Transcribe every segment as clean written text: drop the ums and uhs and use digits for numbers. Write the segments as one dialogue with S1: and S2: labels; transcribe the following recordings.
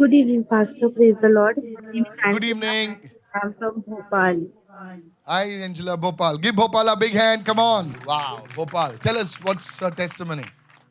S1: Good evening, Pastor. Praise the Lord. My name is
S2: Good
S1: Angela.
S2: evening.
S1: I'm from Bhopal.
S2: Hi, Angela Bhopal. Give Bhopal a big hand. Come on. Wow, Bhopal. Tell us what's her testimony.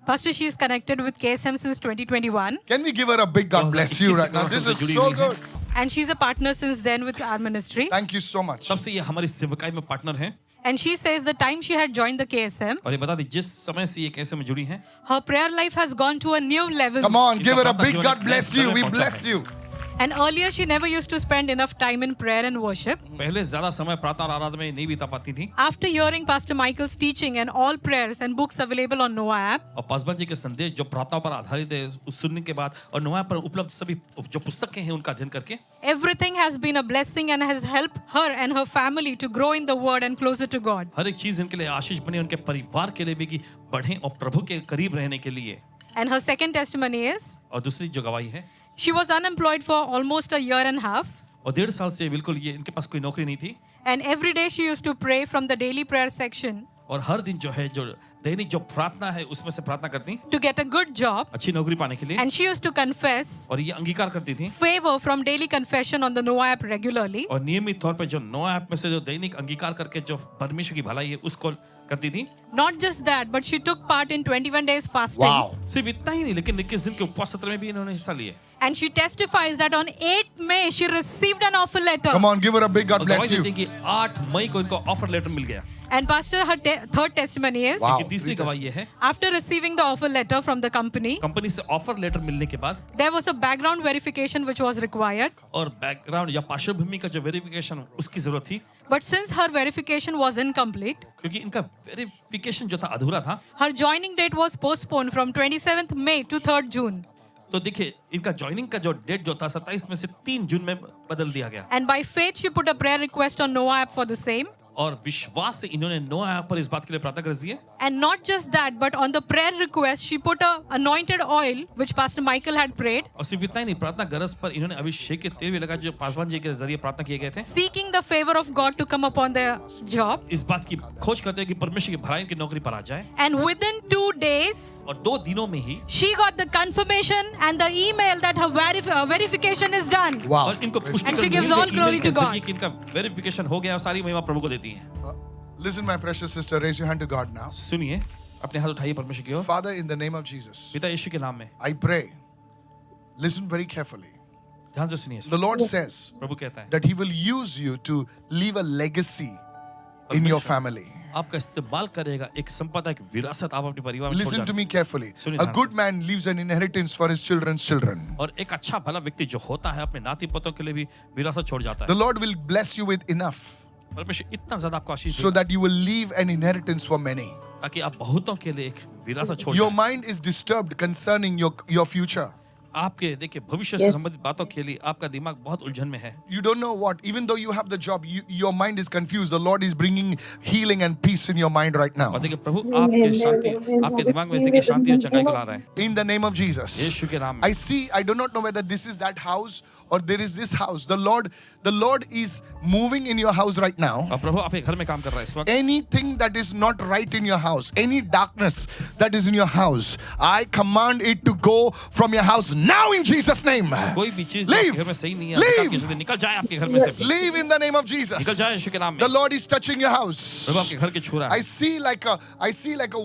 S3: Pastor, she is connected with KSM since 2021
S2: Can we give her a big God bless you
S4: 2021
S2: right now?
S4: से
S2: This is
S4: जुड़ी
S2: so
S4: हुई है।
S2: good.
S3: and she's a partner since then with our ministry.
S2: Thank you so much.
S4: तब से ये हमारी सेवकाई में पार्टनर हैं
S3: And she says the time she had joined the KSM,
S4: और ये बता दी जिस समय से ये कैसे में जुड़ी हैं
S3: her prayer life has gone to a new level.
S2: Come on, give her a
S4: प्रार्थना
S2: big
S4: जीवन
S2: God
S4: एक
S2: bless
S4: नए
S2: you.
S4: स्तर
S2: We
S4: में
S2: bless
S4: पहुंचा
S2: you.
S3: And earlier she never used to spend enough time in prayer and worship.
S4: पहले ज्यादा समय प्रार्थना और आराधना में नहीं बिता पाती थी
S3: After hearing Pastor Michael's teaching and all prayers and books available on Noah app,
S4: और पासवान जी के संदेश जो प्रार्थनाओं पर आधारित है उस सुनने के बाद और नोआ पर उपलब्ध सभी जो पुस्तकें हैं उनका अध्ययन करके
S3: everything has been a blessing and has helped her and her family to grow in the word and closer to God.
S4: हर एक चीज इनके लिए आशीष बने उनके परिवार के लिए भी कि बढ़े और प्रभु के करीब रहने के लिए
S3: And her second testimony is
S4: और दूसरी जो गवाही है
S3: she was unemployed for almost a year and a half.
S4: और 1.5 साल से बिल्कुल ये इनके पास कोई नौकरी नहीं थी
S3: And every day she used to pray from the daily prayer section
S4: और हर दिन जो है जो दैनिक जो प्रार्थना है उसमें से प्रार्थना करती
S3: to get a good job.
S4: अच्छी नौकरी पाने के लिए
S3: And she used to confess
S4: और ये अंगीकार करती थी
S3: favor from daily confession on the Noah app regularly.
S4: और नियमित तौर पे जो नोआ ऐप में से जो दैनिक अंगीकार करके जो परमेश्वर की भलाई है उसको करती थी
S3: Not just that, but she took part in 21 days fasting.
S4: सिर्फ इतना ही नहीं लेकिन 21 दिन के उपवास सत्र में भी इन्होंने हिस्सा लिए
S3: And she testifies that on 8th May she received an offer letter.
S2: Come on, give her a big God
S4: और
S2: bless
S4: गवाही
S2: you.
S4: देती है कि 8 मई को इनको ऑफर लेटर मिल गया
S3: And Pastor, her third testimony is
S2: Wow.
S4: कि तीसरी गवाही ये है
S3: after receiving the offer letter from the company,
S4: company से ऑफर लेटर मिलने के बाद
S3: there was a background verification which was required.
S4: और बैकग्राउंड या पार्श्वभूमि का जो वेरिफिकेशन उसकी जरूरत थी
S3: But since her verification was incomplete,
S4: क्योंकि इनका वेरिफिकेशन जो था अधूरा था
S3: her joining date was postponed from 27th May to 3rd June.
S4: तो देखिए इनका ज्वाइनिंग का जो डेट जो था 27 में से 3 जून में बदल दिया गया
S3: And by faith, she put a prayer request on Noah app for the same.
S4: और विश्वास से इन्होंने नोआ ऐप पर इस बात के लिए प्रार्थना कर दी है
S3: And not just that, but on the prayer request, she put a anointed oil, which Pastor Michael had prayed,
S4: और सिर्फ इतना ही नहीं प्रार्थना गरज पर इन्होंने अभिषेक के तेल भी लगा जो पासवान जी के जरिए प्रार्थना किए गए थे
S3: seeking the favor of God to come upon their job.
S4: इस बात की खोज करते हैं कि परमेश्वर की भलाई की नौकरी पर आ जाए
S3: And within 2 days,
S4: और 2 दिनों में ही
S3: she got the confirmation and the email that her verification is done.
S2: Wow.
S4: और इनको पुष्टि
S3: And she gives all glory to God.
S4: कि इनका वेरिफिकेशन हो गया और सारी महिमा प्रभु को देती है
S2: Listen, my precious sister, raise your hand to God now.
S4: सुनिए अपने हाथ उठाइए परमेश्वर की ओर
S2: Father, in the name of Jesus,
S4: पिता यीशु के नाम में
S2: I pray. Listen very carefully.
S4: ध्यान से सुनिए
S2: The Lord says
S4: प्रभु कहता है
S2: that He will use you to leave a legacy in your family.
S4: आपका इस्तेमाल करेगा एक संपदा एक विरासत आप अपने परिवार में छोड़
S2: Listen to me
S4: जाना
S2: carefully.
S4: सुनिए
S2: A
S4: ध्यान
S2: good man leaves an inheritance for his children's children.
S4: और एक अच्छा भला व्यक्ति जो होता है अपने नाती पोतों के लिए भी विरासत छोड़ जाता
S2: The
S4: है
S2: Lord will bless you with enough
S4: परमेश्वर इतना ज्यादा आपको आशीष
S2: so
S4: देगा
S2: that you will leave an inheritance for many.
S4: ताकि आप बहुतों के लिए एक विरासत छोड़
S2: Your
S4: जाएं।
S2: mind is disturbed concerning your future.
S4: आपके देखिए भविष्य से संबंधित बातों के लिए आपका दिमाग बहुत उलझन में है
S2: You don't know what. Even though you have the job, your mind is confused. The Lord is bringing healing and peace in your mind right now.
S4: और देखिए प्रभु आपके शांति आपके दिमाग में देखिए शांति और चंगाई को ला रहा है
S2: In the name of Jesus.
S4: यीशु के नाम में
S2: I see, I do not know whether this is that house or there is this house. The Lord is moving in your house right now.
S4: और प्रभु आपके घर में काम कर रहा है इस वक्त
S2: Anything that is not right in your house, any darkness that is in your house, I command it to go from your house now in Jesus' name.
S4: कोई भी चीज
S2: Leave.
S4: आपके घर में सही नहीं है
S2: Leave.
S4: आपके घर से निकल जाए आपके घर में से
S2: Leave in the name of Jesus.
S4: निकल जाए यीशु के नाम में
S2: The Lord is touching your house.
S4: प्रभु आपके घर के छू रहा
S2: I
S4: है
S2: see like a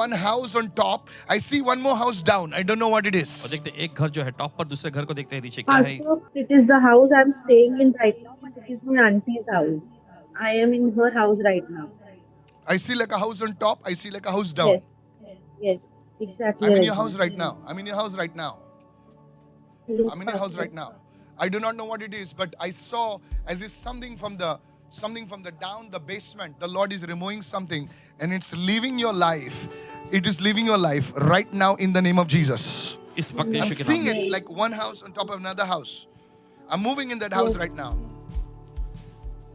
S2: one house on top. I see one more house down. I don't know what it
S4: और
S2: is.
S4: देखते हैं, एक घर जो है टॉप पर दूसरे घर को देखते हैं नीचे क्या है
S1: Pastor, it is the house I'm staying in right now, but it is my auntie's house. I am in her house right now.
S2: I see like a house on top. I see like a house down.
S1: Yes, exactly.
S2: I'm in
S1: right.
S2: your house right now. I'm in your house right now. I'm in your house right now. I do not know what it is, but I saw as if something from the down the basement. The Lord is removing something, and it's leaving your life. It is leaving your life right now in the name of Jesus.
S4: इस वक्त
S2: I'm
S4: यीशु के नाम
S2: seeing
S4: में
S2: it like one house on top of another house. I'm moving in that house right now.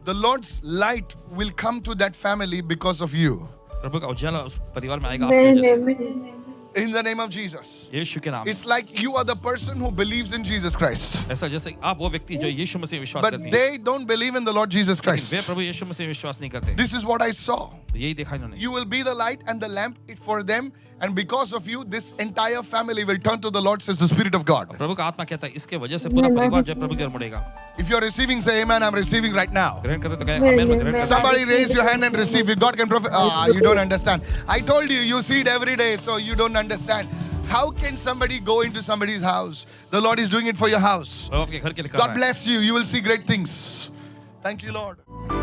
S2: The Lord's light will come to that family because of you.
S4: प्रभु का उजाला उस परिवार में आएगा आपके वजह से
S1: Amen.
S2: In the name of Jesus.
S4: यीशु के नाम में
S2: It's like you are the person who believes in Jesus Christ.
S4: ऐसा जैसे आप वो व्यक्ति जो यीशु मसीह में विश्वास
S2: But
S4: करते हैं
S2: they don't believe in the Lord Jesus
S4: लेकिन
S2: Christ.
S4: वे प्रभु यीशु मसीह में विश्वास नहीं करते
S2: This is what I saw.
S4: यही देखा इन्होंने
S2: You will be the light and the lamp for them, And because of you, this entire family will turn to the Lord, says the Spirit of God.
S4: प्रभु का आत्मा कहता है इसके वजह से पूरा परिवार जो है प्रभु की ओर मुड़ेगा.
S2: If you're receiving, say amen. I'm receiving right now.
S4: ग्रहण करें तो कहें आमेन. मैं ग्रहण करता हूं.
S2: Somebody raise your hand and receive. If God can you don't understand. I told you, you see it every day, so you don't understand. How can somebody go into somebody's house? The Lord is doing it for your house.
S4: प्रभु आपके घर के लिए कर रहा
S2: God
S4: है.
S2: bless you. You will see great things. Thank you, Lord.